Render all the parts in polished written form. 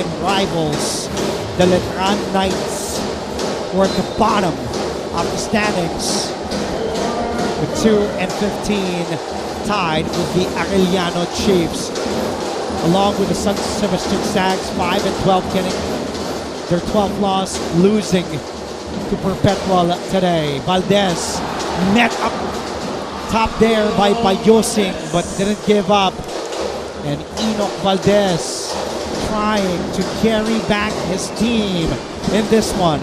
longtime rivals, the Letran Knights, were at the bottom of the standings with 2 and 15, tied with the Arellano Chiefs, along with the San Sebastian Sags, 5 and 12, getting their 12th loss, losing to Perpetual today. Valdez met up top there by Yosing, but didn't give up. And Enoch Valdez trying to carry back his team in this one.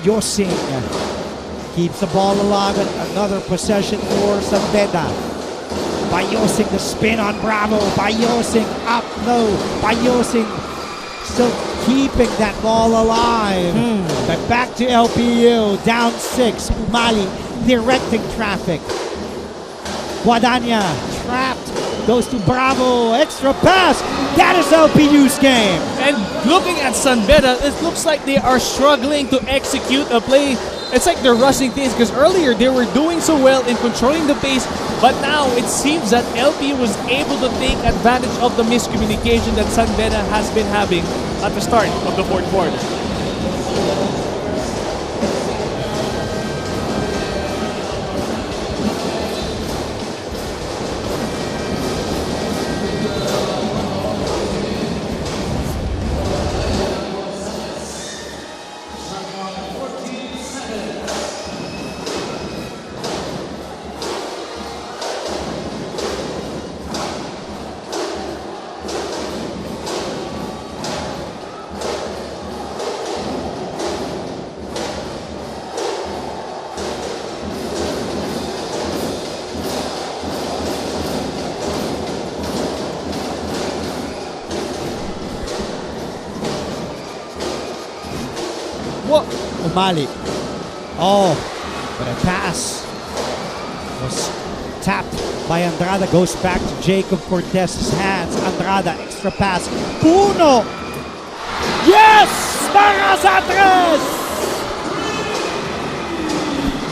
Yosing keeps the ball alive, and another possession for San Beda. Yosing, the spin on Bravo. Yosing up low. Yosing still keeping that ball alive. But back to LPU, down 6. Umali directing traffic. Guadagna trapped, goes to Bravo, extra pass. That is LPU's game. And looking at San Beda, it looks like they are struggling to execute a play. It's like they're rushing things, because earlier they were doing so well in controlling the pace, but now it seems that LPU was able to take advantage of the miscommunication that San Beda has been having at the start of the fourth quarter. Umali. Oh, but a pass was tapped by Andrada. Goes back to Jacob Cortez's hands. Andrada, extra pass. Puno! Yes! Para sa tres!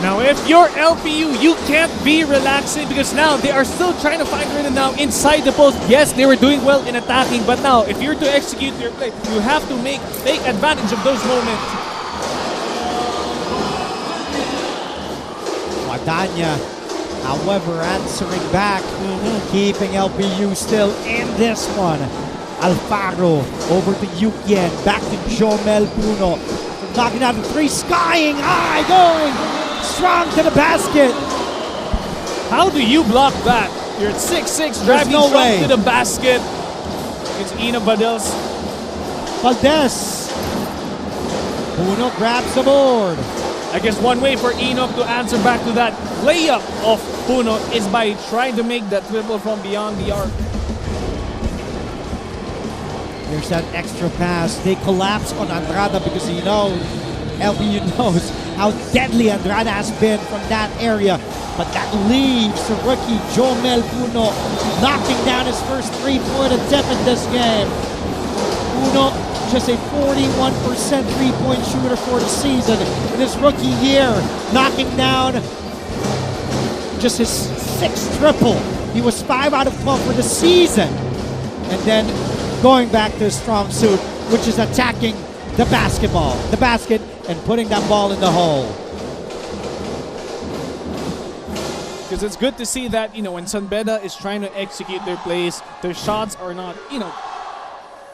Now, if you're LPU, you can't be relaxing, because now they are still trying to find rhythm now inside the post. Yes, they were doing well in attacking, but now if you're to execute your play, you have to take advantage of those moments. Guadagna, however, answering back, keeping LPU still in this one. Alfaro over to Yukien, back to Jomel Puno, knocking out the three, skying high, going strong to the basket. How do you block that? You're at 6'6", driving no strong way to the basket. It's Enoch Valdez. Puno grabs the board. I guess one way for Enoch to answer back to that layup of Puno is by trying to make that triple from beyond the arc. There's that extra pass. They collapse on Andrada because LPU knows how deadly Andrada has been from that area. But that leaves the rookie Jomel Puno knocking down his first three-point attempt in this game. Puno, just a 41% three-point shooter for the season. In his rookie year, knocking down just his 6th triple. He was 5 out of 12 for the season. And then going back to his strong suit, which is attacking the basket, and putting that ball in the hole. Because it's good to see that, when San Beda is trying to execute their plays, their shots are not,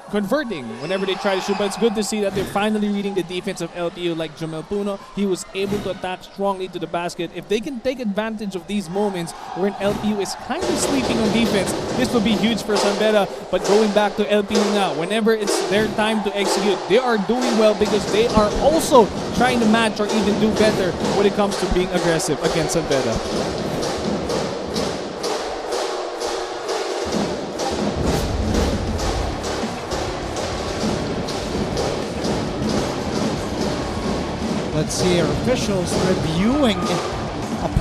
converting whenever they try to shoot. But it's good to see that they're finally reading the defense of LPU, like Jomel Puno. He was able to attack strongly to the basket. If they can take advantage of these moments wherein LPU is kind of sleeping on defense, this will be huge for San Beda. But going back to LPU now, whenever it's their time to execute, they are doing well because they are also trying to match or even do better when it comes to being aggressive against San Beda. Let's see our officials reviewing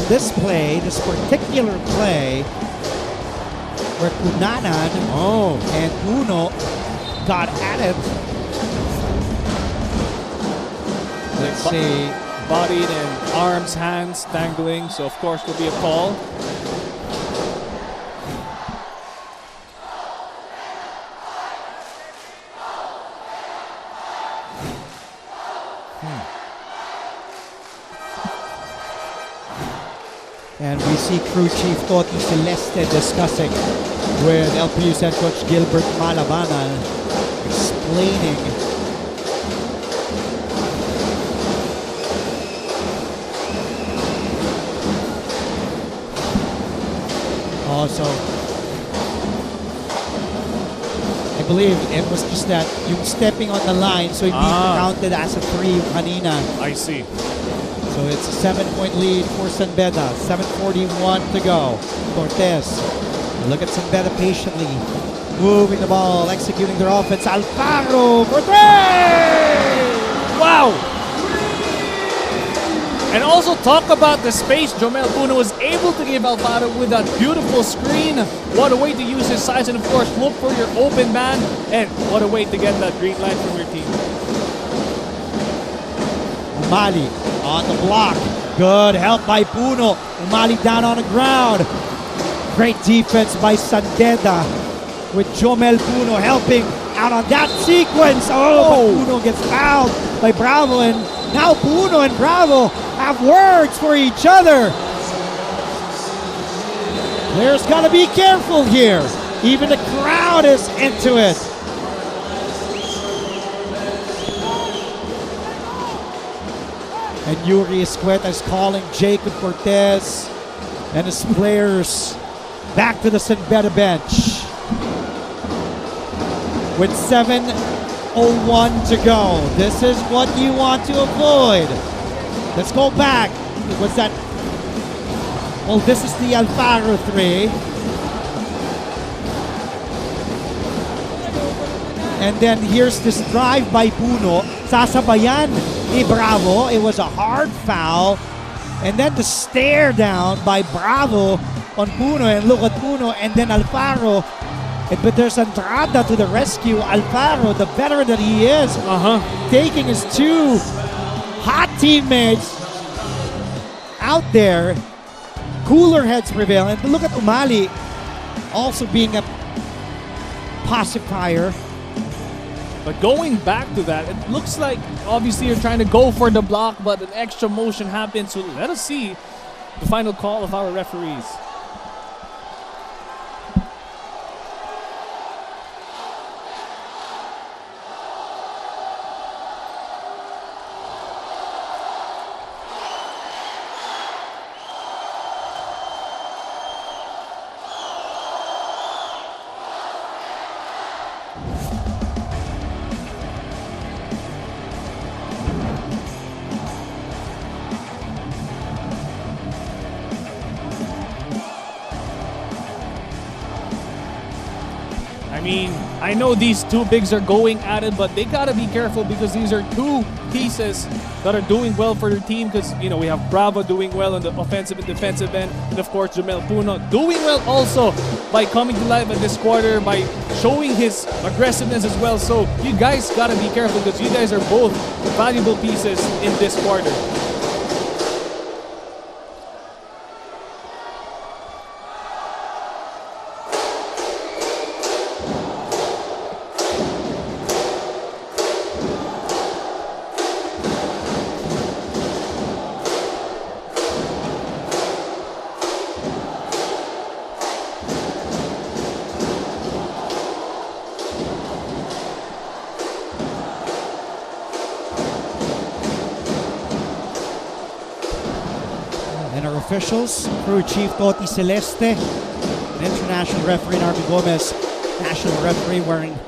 this particular play, where Kunanan and Puno got at it. Let's see. Bodied and arms, hands dangling, so of course will be a call. And we see crew chief Toti Celeste discussing with LPU's head coach Gilbert Malabanal, explaining also, I believe it was just that yung stepping on the line, so hindi counted as a 3 kanina. I see. So it's a 7-point lead for San Beda. 7:41 to go. Cortez, look at San Beda patiently moving the ball, executing their offense. Alfaro Cortez! Wow! And also talk about the space Jomel Puno was able to give Alvaro with that beautiful screen. What a way to use his size, and of course look for your open man, and what a way to get that green light from your team. Umali on the block. Good help by Puno. Umali down on the ground. Great defense by San Beda with Jomel Puno helping out on that sequence. Oh, but Puno gets fouled by Bravo, and now Puno and Bravo have words for each other. Players gotta be careful here. Even the crowd is into it. And Yuri Escueta is calling Jacob Cortez and his players back to the San Beda bench. With 7:01 to go. This is what you want to avoid. Let's go back. What's that? Well, this is the Alfaro 3. And then here's this drive by Puno. Sasabayan ni Bravo. It was a hard foul. And then the stare down by Bravo on Puno. And look at Puno. And then Alfaro. But there's Andrada to the rescue. Alfaro, the veteran that he is, taking his two hot teammates out there. Cooler heads prevail. And look at Umali also being a pacifier. But going back to that, it looks like obviously you're trying to go for the block, but an extra motion happens. So let us see the final call of our referees. I mean, I know these two bigs are going at it, but they gotta be careful because these are two pieces that are doing well for their team. Because, you know, we have Bravo doing well on the offensive and defensive end, and of course Jomel Puno doing well also by coming to life at this quarter, by showing his aggressiveness as well. So you guys gotta be careful because you guys are both valuable pieces in this quarter. And our officials, crew chief Toti Celeste, an international referee Army Gomez, national referee wearing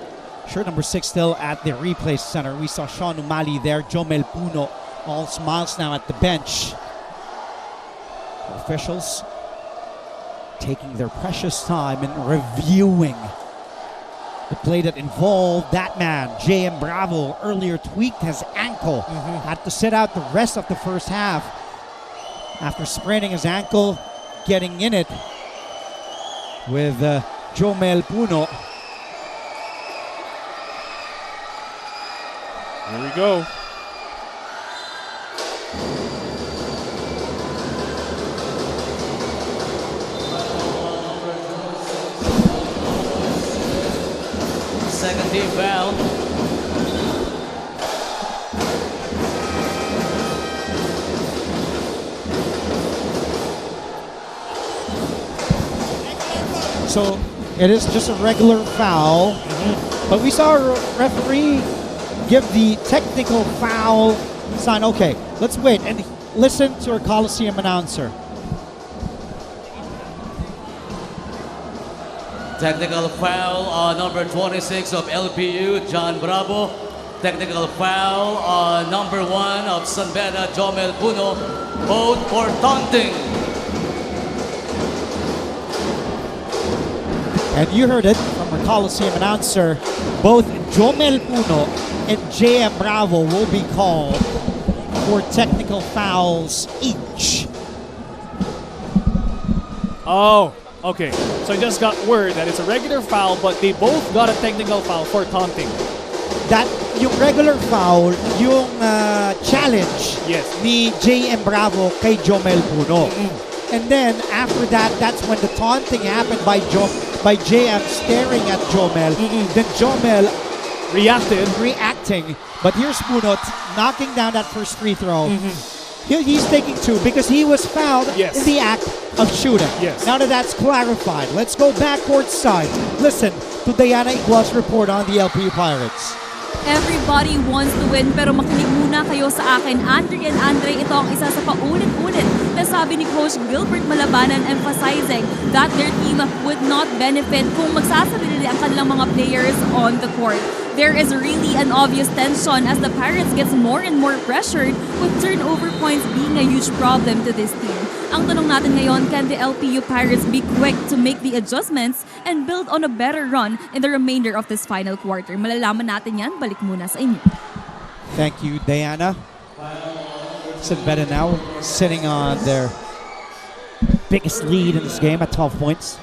shirt number 6 still at the replay center. We saw Sean Umali there, Jomel Puno, all smiles now at the bench. The officials taking their precious time and reviewing the play that involved that man, J.M. Bravo, earlier tweaked his ankle. Had to sit out the rest of the first half after spraining his ankle, getting in it with Jomel Puno. Here we go. Second team foul. So it is just a regular foul. But we saw a referee give the technical foul sign. Okay, let's wait and listen to our Coliseum announcer. Technical foul on number 26 of LPU, John Bravo. Technical foul on number 1 of San Beda, Jomel Puno. Both for taunting. And you heard it from our Coliseum announcer. Both Jomel Puno and JM Bravo will be called for technical fouls each. Oh, okay. So I just got word that it's a regular foul, but they both got a technical foul for taunting. That yung regular foul, yung challenge Yes. ni JM Bravo kay Jomel Puno. And then after that, that's when the taunting happened by JM staring at Jomel. Then Jomel reacting. But here's Puno knocking down that first free throw. He's taking 2 because he was fouled Yes. in the act of shooting. Yes. Now that that's clarified, let's go back courtside. Listen to Diana Igual's report on the LPU Pirates. Everybody wants to win pero makinig muna kayo sa akin. Andre and Andre, ito ang isa sa paulit-ulit na sabi ni Coach Gilbert Malabanan, emphasizing that their team would not benefit kung magsasarili ang kanilang mga players on the court. There is really an obvious tension as the Pirates gets more and more pressured, with turnover points being a huge problem to this team. Ang tanong natin ngayon, can the LPU Pirates be quick to make the adjustments and build on a better run in the remainder of this final quarter? Malalaman natin yan, balik muna sa inyo. Thank you, Diana. San Beda now sitting on their biggest lead in this game at 12 points.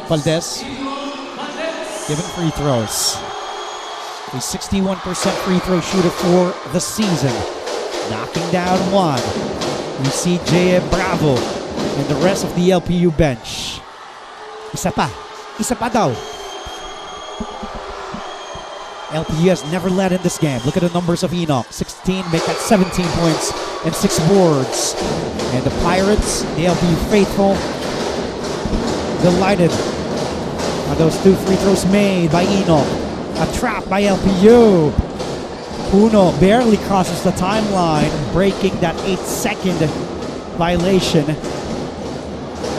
Valdez given free throws. A 61% free throw shooter for the season. Knocking down 1. We see J.M. Bravo and the rest of the LPU bench. Isa pa daw. LPU has never led in this game. Look at the numbers of Enoch. 16, make that 17 points and 6 boards. And the Pirates, the LPU faithful, delighted on those 2 free throws made by Enoch. A trap by LPU. Puno barely crosses the timeline, breaking that 8-second violation.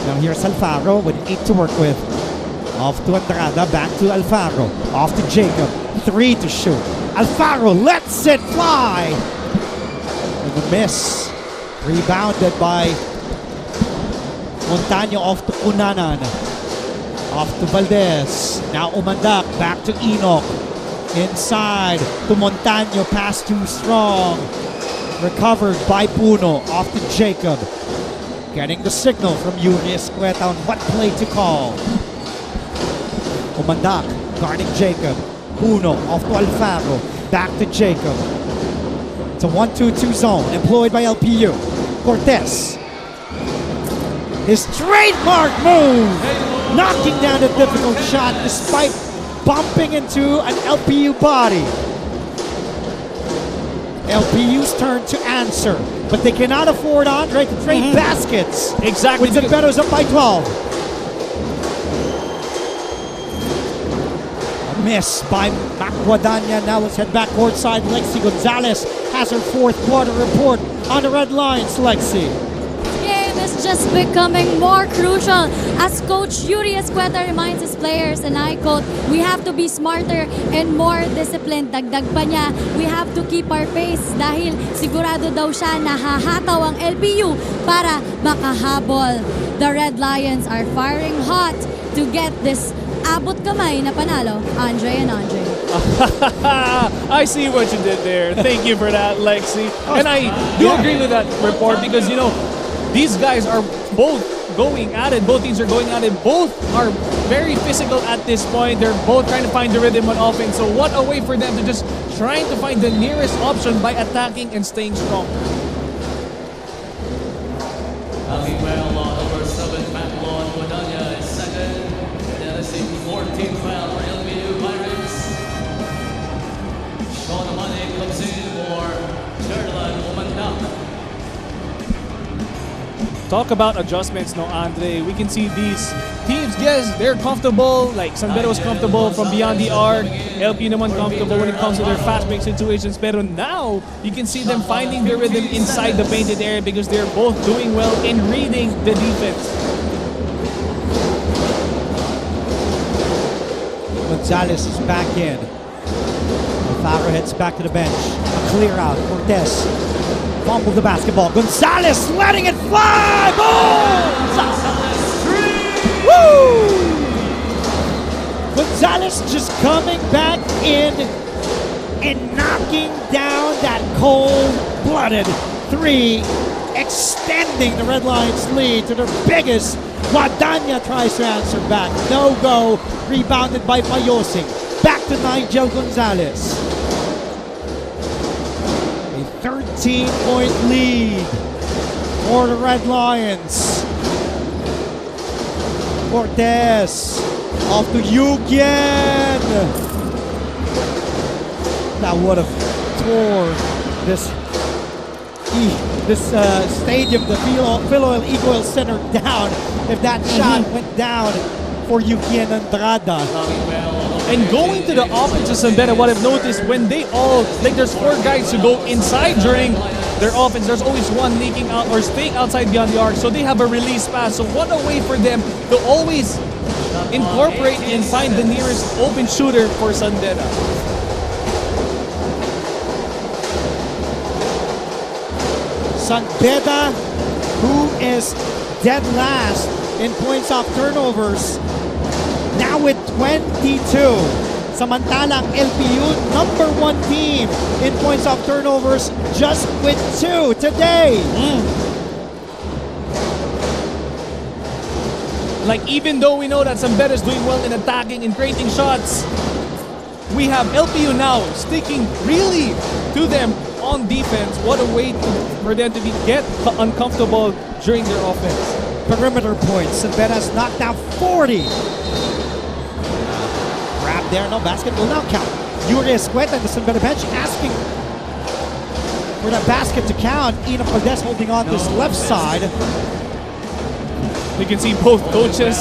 Now here's Alfaro with 8 to work with. Off to Andrada, back to Alfaro. Off to Jacob, 3 to shoot. Alfaro lets it fly! And the miss, rebounded by Montaño off to Unanan. Off to Valdez. Now Umandak, back to Enoch. Inside to Montaño, pass too strong. Recovered by Puno, off to Jacob. Getting the signal from Yuri Escueta on what play to call. Umandak guarding Jacob. Puno off to Alfaro. Back to Jacob. It's a 1-2-2 zone employed by LPU. Cortez. His trademark move. Knocking down a difficult shot despite bumping into an LPU body. LPU's turn to answer, but they cannot afford Andre to trade baskets. Exactly. With San Beda's up by 12. A miss by Macguadanya. Now let's head back courtside. Lexi Gonzalez has her 4th quarter report on the Red Lions. Lexi. Game is just becoming more crucial as Coach Yuri Escueta reminds his players, and I quote, "We have to be smarter and more disciplined." Dagdag pa niya, "We have to keep our pace," dahil sigurado daw siya na hahataw ang LPU para makahabol. The Red Lions are firing hot to get this abot kamay na panalo. Andre and Andre. I see what you did there. Thank you for that, Lexi. And I do agree with that report because, you know, these guys are both going at it. Both teams are going at it. Both are very physical at this point. They're both trying to find the rhythm on offense. So what a way for them to just trying to find the nearest option by attacking and staying strong. Knocking well on number 7, Maclon Guadagna is second. And that is the 14th foul for LPU Pirates. Sean Amane comes in for Sherlan Umandak. Talk about adjustments, no, Andre. We can see these teams, yes, they're comfortable. Like, San Beda was comfortable from beyond the arc. LPU naman comfortable when it comes to their fast break situations. Pero now, you can see them finding their rhythm inside the painted area because they're both doing well in reading the defense. Gonzalez is back in. Alfaro heads back to the bench. A clear out. Cortez fumbled the basketball. Gonzalez letting it fly. Boom! Woo! Gonzalez just coming back in and knocking down that cold-blooded three, extending the Red Lions' lead to their biggest. Guadagna tries to answer back. No go. Rebounded by Payosing. Back to Nigel Gonzalez. A 13-point lead for the Red Lions. Cortez off to Yugyen. That would have tore this stadium, the Philoel Eagle Center, down if that shot went down for Yugyen Andrada. And going to the offense of San Beda, what I've noticed, when they all, like there's 4 guys who go inside during their offense, there's always one leaking out or staying outside beyond the arc, so they have a release pass. So what a way for them to always incorporate and find the nearest open shooter for San Beda. San Beda, who is dead last in points off turnovers, now with 22. Samantalang LPU, number 1 team in points off turnovers, just with 2 today. Like, even though we know that San Beda is doing well in attacking and creating shots, we have LPU now sticking really to them on defense. What a way for them to get uncomfortable during their offense. Perimeter points. San Beda has knocked out 40. Grab there, no basket will now count. Yuri Escueta in the San Beda bench asking for that basket to count. Ina Cortez holding on this left side. You can see both coaches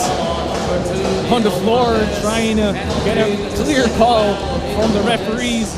on the floor trying to get a clear call from the referees.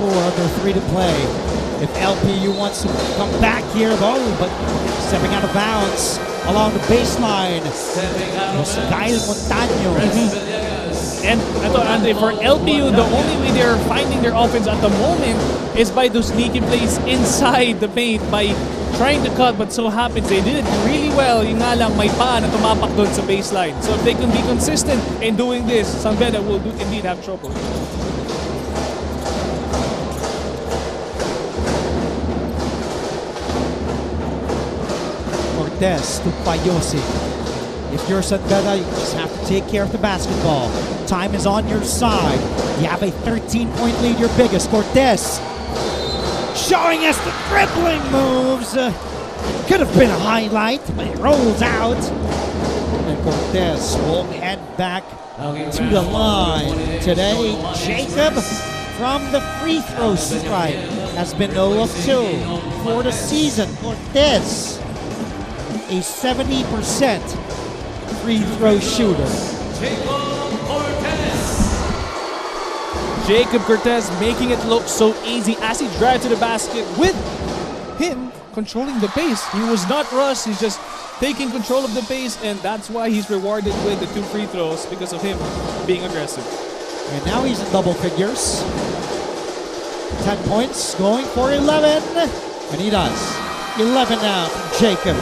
Under 3 to play. If LPU wants to come back here, though, but stepping out of bounds along the baseline. Kyle Montaño. And I thought, Andre, for LPU, the only way they're finding their offense at the moment is by those sneaky plays inside the paint, by trying to cut, but so happens they did it really well. Yung nga lang, may paa na tumapak doon sa baseline. So if they can be consistent in doing this, San Beda will indeed have trouble. Cortez to Payosi. If you're San Beda, you just have to take care of the basketball. Time is on your side. You have a 13-point lead, your biggest. Cortez showing us the dribbling moves. Could have been a highlight, but it rolls out. And Cortez will head back to the line. Today, Jacob from the free throw stripe has been 0 of 2 for the season. Cortez, a 70% free throw shooter. Jacob Cortez making it look so easy as he drives to the basket with him controlling the pace. He was not rushed, he's just taking control of the pace, and that's why he's rewarded with the 2 free throws, because of him being aggressive. And now he's in double figures. 10 points, going for 11. And he does. 11 now from Jacob.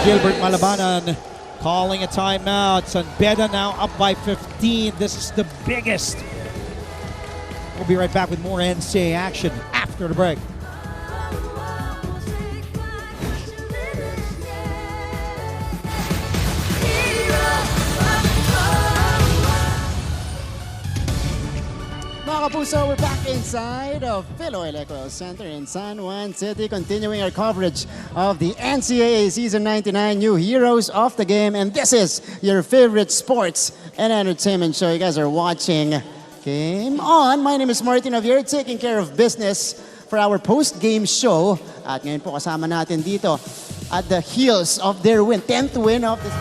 Gilbert Malabanan calling a timeout. San Beda now up by 15. This is the biggest. We'll be right back with more NCAA action after the break. Mga kapuso, we're back inside of Philo Electoral Center in San Juan City, continuing our coverage of the NCAA Season 99 New Heroes of the Game. And this is your favorite sports and entertainment show. You guys are watching Game On. My name is Martin Javier, taking care of business for our post-game show. At ngayon po kasama natin dito at the heels of their win, 10th win of the...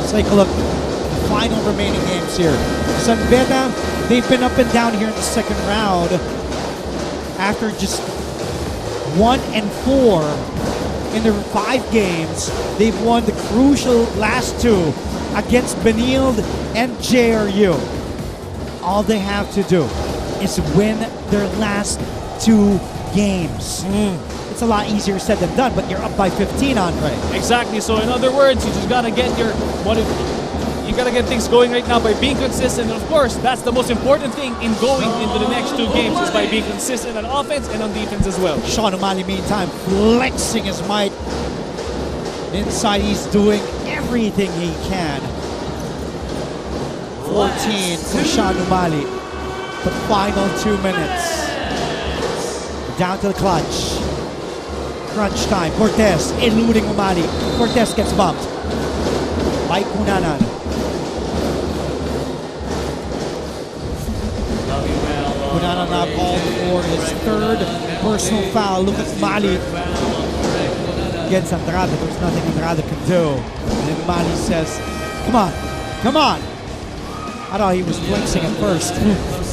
Take a look at the final remaining games here. San Beda, they've been up and down here in the second round. After just 1-4 in their 5 games, they've won the crucial last 2 against Benilde and JRU. All they have to do is win their last 2 games. It's a lot easier said than done, but you're up by 15, Andre. Exactly. So in other words, you just gotta get you gotta get things going right now by being consistent. And of course, that's the most important thing in going into the next 2 games is by being consistent on offense and on defense as well. Sean O'Malley, meantime, flexing his might. Inside, he's doing everything he can. 14 for Sean O'Malley. The final 2 minutes. Down to the clutch. Crunch time. Cortez eluding O'Malley. Cortez gets bumped by Cunanan. Cunanan now called for his 3rd personal foul. Look at O'Malley against Andrade. There's nothing Andrade can do. And then O'Malley says, come on, come on. I thought he was flexing at first,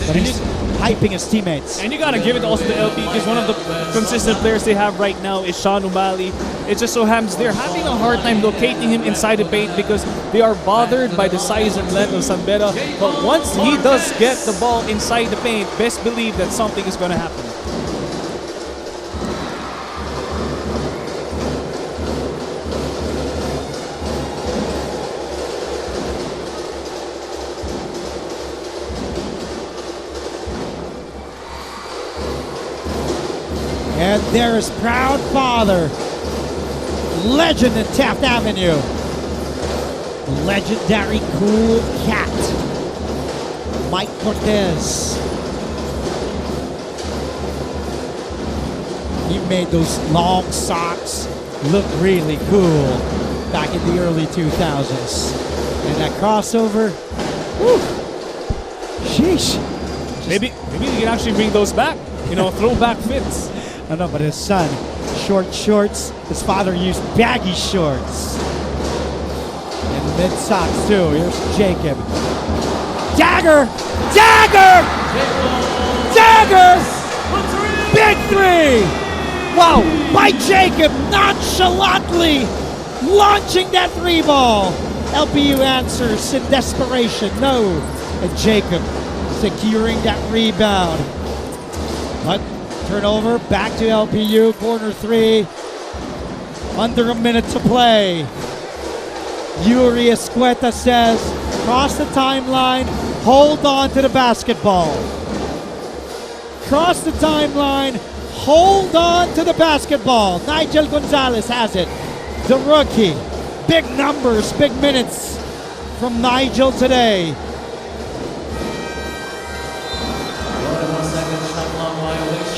but he's hyping his teammates. And you gotta give it also to LP because one of the consistent players they have right now is Sean O'Malley. It just so happens they're having a hard time locating him inside the paint because they are bothered by the size and length of San Beda. But once he does get the ball inside the paint, best believe that something is gonna happen. And there is proud father, legend in Taft Avenue, legendary cool cat, Mike Cortez. He made those long socks look really cool back in the early 2000s. And that crossover, whew, sheesh. Maybe they can actually bring those back. You know, throwback fits. I know, but his son, short shorts. His father used baggy shorts. And mid socks too. Here's Jacob. Dagger! Dagger! Dagger! Big 3! Wow, by Jacob, nonchalantly launching that 3 ball. LPU answers in desperation. No. And Jacob securing that rebound. But turnover, back to LPU, corner 3. Under a minute to play. Yuri Escueta says, cross the timeline, hold on to the basketball. Cross the timeline, hold on to the basketball. Nigel Gonzalez has it. The rookie. Big numbers, big minutes from Nigel today.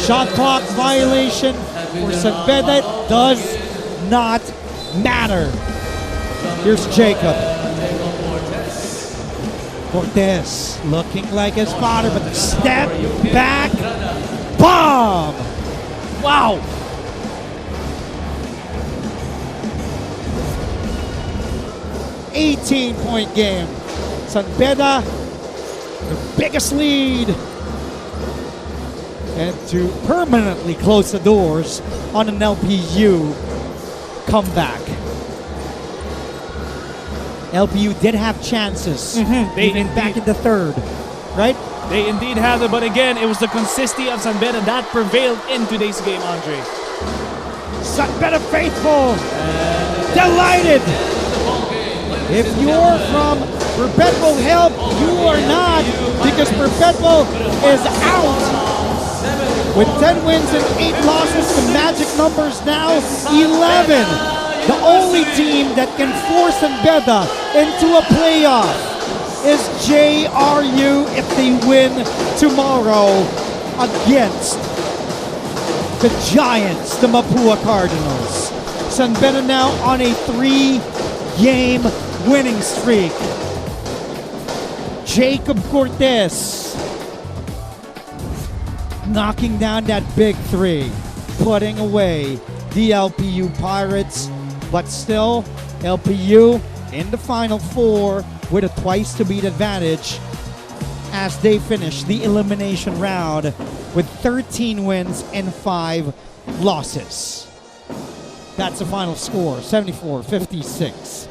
Shot clock violation for San Beda does not matter. Here's Jacob. Cortez looking like his father, but step back, bomb! Wow! $18-point game. San Beda, the biggest lead. And to permanently close the doors on an LPU comeback. LPU did have chances, even back in the third. right? They indeed have it, but again, it was the consistency of San Beda that prevailed in today's game, Andre. San Beda faithful, delighted. If you're from Perpetual Help, you are not, because Perpetual is out. With 10 wins and 8 losses, the magic number's now 11. The only team that can force San Beda into a playoff is JRU if they win tomorrow against the Giants, the Mapua Cardinals. San Beda now on a 3-game winning streak. Jacob Cortez knocking down that big 3, putting away the LPU Pirates. But still, LPU in the Final Four with a twice-to-beat advantage as they finish the elimination round with 13 wins and 5 losses. That's the final score, 74-56.